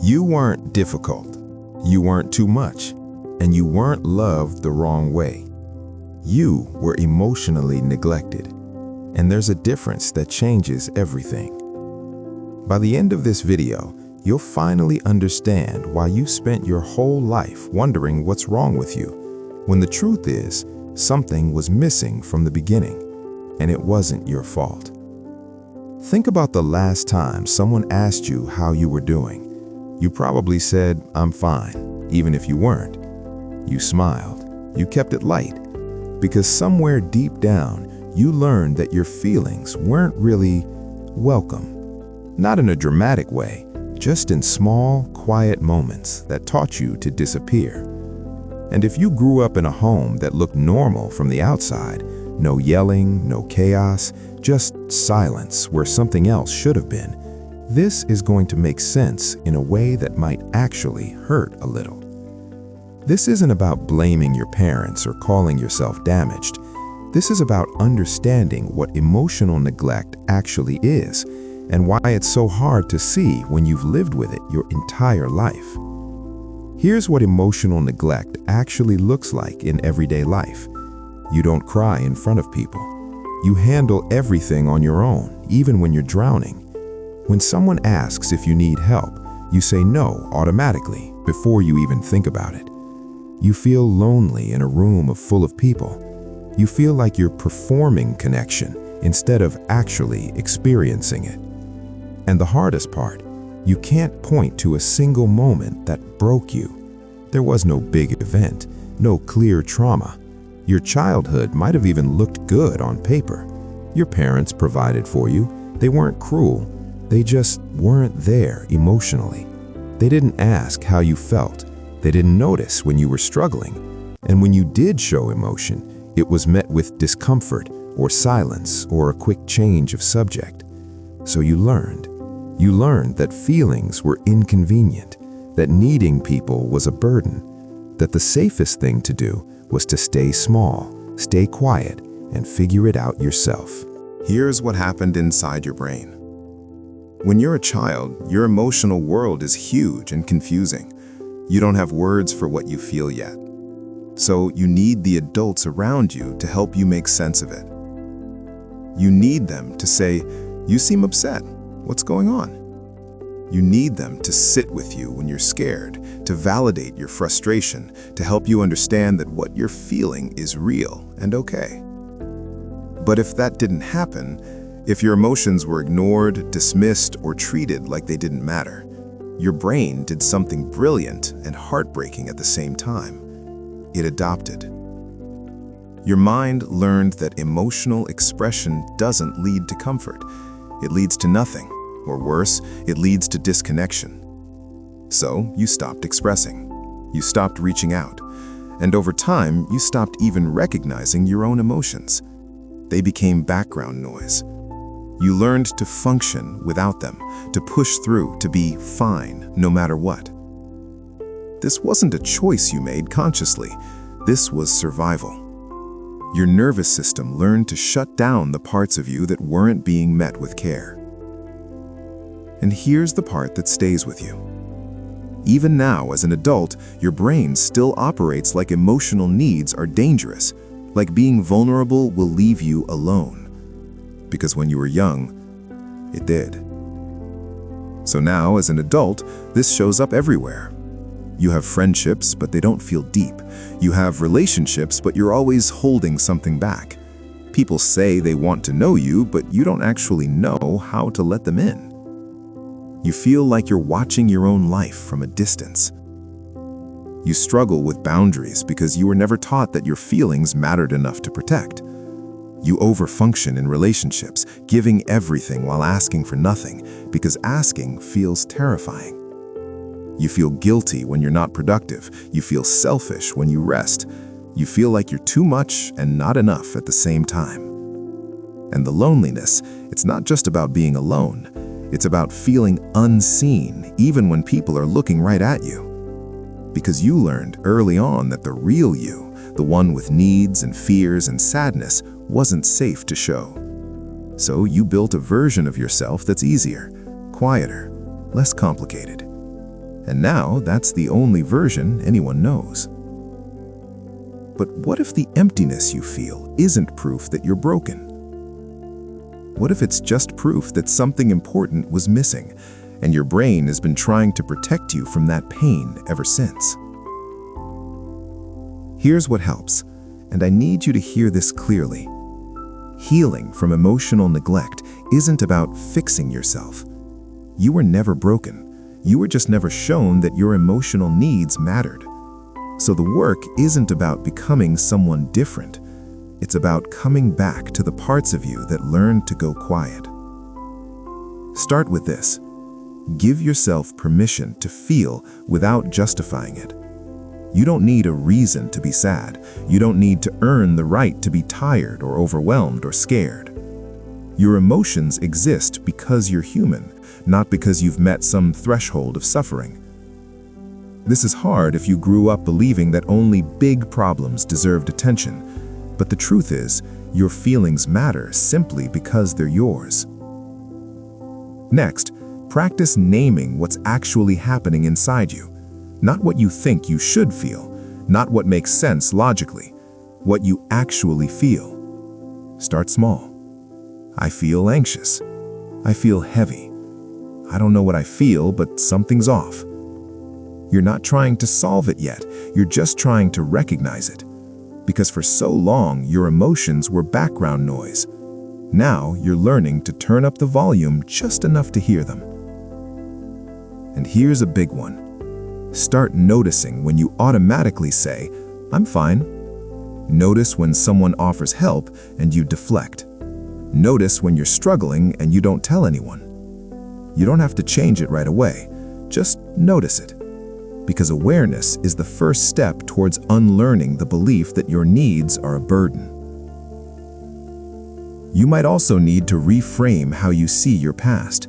You weren't difficult, you weren't too much, and you weren't loved the wrong way. You were emotionally neglected, and there's a difference that changes everything. By the end of this video, you'll finally understand why you spent your whole life wondering what's wrong with you, when the truth is, something was missing from the beginning, and it wasn't your fault. Think about the last time someone asked you how you were doing. You probably said, "I'm fine," even if you weren't. You smiled. You kept it light. Because somewhere deep down, you learned that your feelings weren't really welcome. Not in a dramatic way, just in small, quiet moments that taught you to disappear. And if you grew up in a home that looked normal from the outside, no yelling, no chaos, just silence where something else should have been, this is going to make sense in a way that might actually hurt a little. This isn't about blaming your parents or calling yourself damaged. This is about understanding what emotional neglect actually is and why it's so hard to see when you've lived with it your entire life. Here's what emotional neglect actually looks like in everyday life. You don't cry in front of people. You handle everything on your own, even when you're drowning. When someone asks if you need help, you say no automatically before you even think about it. You feel lonely in a room full of people. You feel like you're performing connection instead of actually experiencing it. And the hardest part, you can't point to a single moment that broke you. There was no big event, no clear trauma. Your childhood might have even looked good on paper. Your parents provided for you. They weren't cruel. They just weren't there emotionally. They didn't ask how you felt. They didn't notice when you were struggling. And when you did show emotion, it was met with discomfort or silence or a quick change of subject. So you learned. You learned that feelings were inconvenient, that needing people was a burden, that the safest thing to do was to stay small, stay quiet, and figure it out yourself. Here's what happened inside your brain. When you're a child, your emotional world is huge and confusing. You don't have words for what you feel yet. So you need the adults around you to help you make sense of it. You need them to say, "You seem upset. What's going on?" You need them to sit with you when you're scared, to validate your frustration, to help you understand that what you're feeling is real and okay. But if that didn't happen, if your emotions were ignored, dismissed, or treated like they didn't matter, your brain did something brilliant and heartbreaking at the same time. It adopted. Your mind learned that emotional expression doesn't lead to comfort. It leads to nothing, or worse, it leads to disconnection. So you stopped expressing. You stopped reaching out. And over time, you stopped even recognizing your own emotions. They became background noise. You learned to function without them, to push through, to be fine no matter what. This wasn't a choice you made consciously. This was survival. Your nervous system learned to shut down the parts of you that weren't being met with care. And here's the part that stays with you. Even now, as an adult, your brain still operates like emotional needs are dangerous, like being vulnerable will leave you alone. Because when you were young, it did. So now, as an adult, this shows up everywhere. You have friendships, but they don't feel deep. You have relationships, but you're always holding something back. People say they want to know you, but you don't actually know how to let them in. You feel like you're watching your own life from a distance. You struggle with boundaries because you were never taught that your feelings mattered enough to protect. You overfunction in relationships, giving everything while asking for nothing, because asking feels terrifying. You feel guilty when you're not productive. You feel selfish when you rest. You feel like you're too much and not enough at the same time. And the loneliness, it's not just about being alone. It's about feeling unseen, even when people are looking right at you. Because you learned early on that the real you, the one with needs and fears and sadness, wasn't safe to show. So you built a version of yourself that's easier, quieter, less complicated. And now that's the only version anyone knows. But what if the emptiness you feel isn't proof that you're broken? What if it's just proof that something important was missing, and your brain has been trying to protect you from that pain ever since? Here's what helps, and I need you to hear this clearly. Healing from emotional neglect isn't about fixing yourself. You were never broken. You were just never shown that your emotional needs mattered. So the work isn't about becoming someone different. It's about coming back to the parts of you that learned to go quiet. Start with this. Give yourself permission to feel without justifying it. You don't need a reason to be sad. You don't need to earn the right to be tired or overwhelmed or scared. Your emotions exist because you're human, not because you've met some threshold of suffering. This is hard if you grew up believing that only big problems deserved attention, but the truth is, your feelings matter simply because they're yours. Next, practice naming what's actually happening inside you. Not what you think you should feel, not what makes sense logically, what you actually feel. Start small. I feel anxious. I feel heavy. I don't know what I feel, but something's off. You're not trying to solve it yet, you're just trying to recognize it. Because for so long, your emotions were background noise. Now you're learning to turn up the volume just enough to hear them. And here's a big one. Start noticing when you automatically say, "I'm fine." Notice when someone offers help and you deflect. Notice when you're struggling and you don't tell anyone. You don't have to change it right away. Just notice it. Because awareness is the first step towards unlearning the belief that your needs are a burden. You might also need to reframe how you see your past.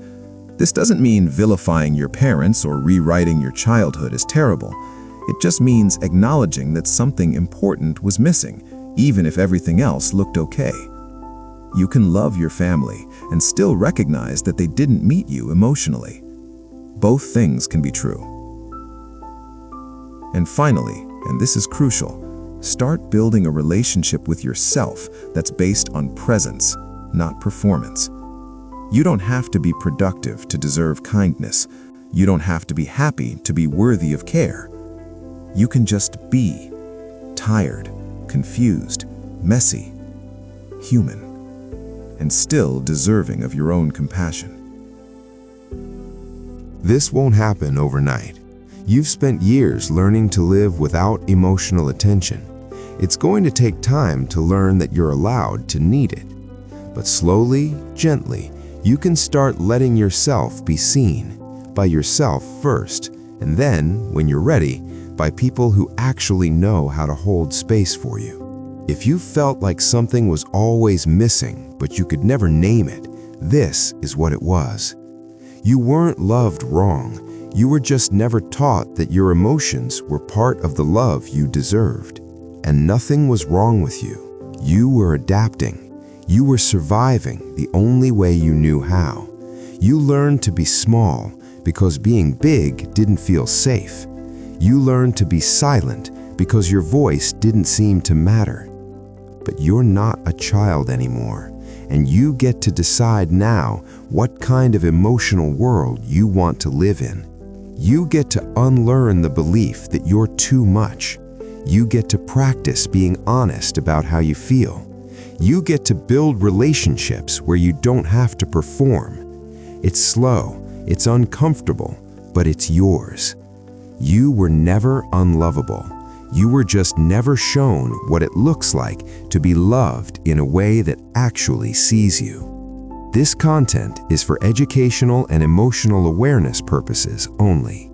This doesn't mean vilifying your parents or rewriting your childhood as terrible. It just means acknowledging that something important was missing, even if everything else looked okay. You can love your family and still recognize that they didn't meet you emotionally. Both things can be true. And finally, and this is crucial, start building a relationship with yourself that's based on presence, not performance. You don't have to be productive to deserve kindness. You don't have to be happy to be worthy of care. You can just be tired, confused, messy, human, and still deserving of your own compassion. This won't happen overnight. You've spent years learning to live without emotional attention. It's going to take time to learn that you're allowed to need it. But slowly, gently, you can start letting yourself be seen, by yourself first, and then, when you're ready, by people who actually know how to hold space for you. If you felt like something was always missing, but you could never name it, this is what it was. You weren't loved wrong. You were just never taught that your emotions were part of the love you deserved. And nothing was wrong with you. You were adapting. You were surviving the only way you knew how. You learned to be small because being big didn't feel safe. You learned to be silent because your voice didn't seem to matter. But you're not a child anymore, and you get to decide now what kind of emotional world you want to live in. You get to unlearn the belief that you're too much. You get to practice being honest about how you feel. You get to build relationships where you don't have to perform. It's slow, it's uncomfortable, but it's yours. You were never unlovable. You were just never shown what it looks like to be loved in a way that actually sees you. This content is for educational and emotional awareness purposes only.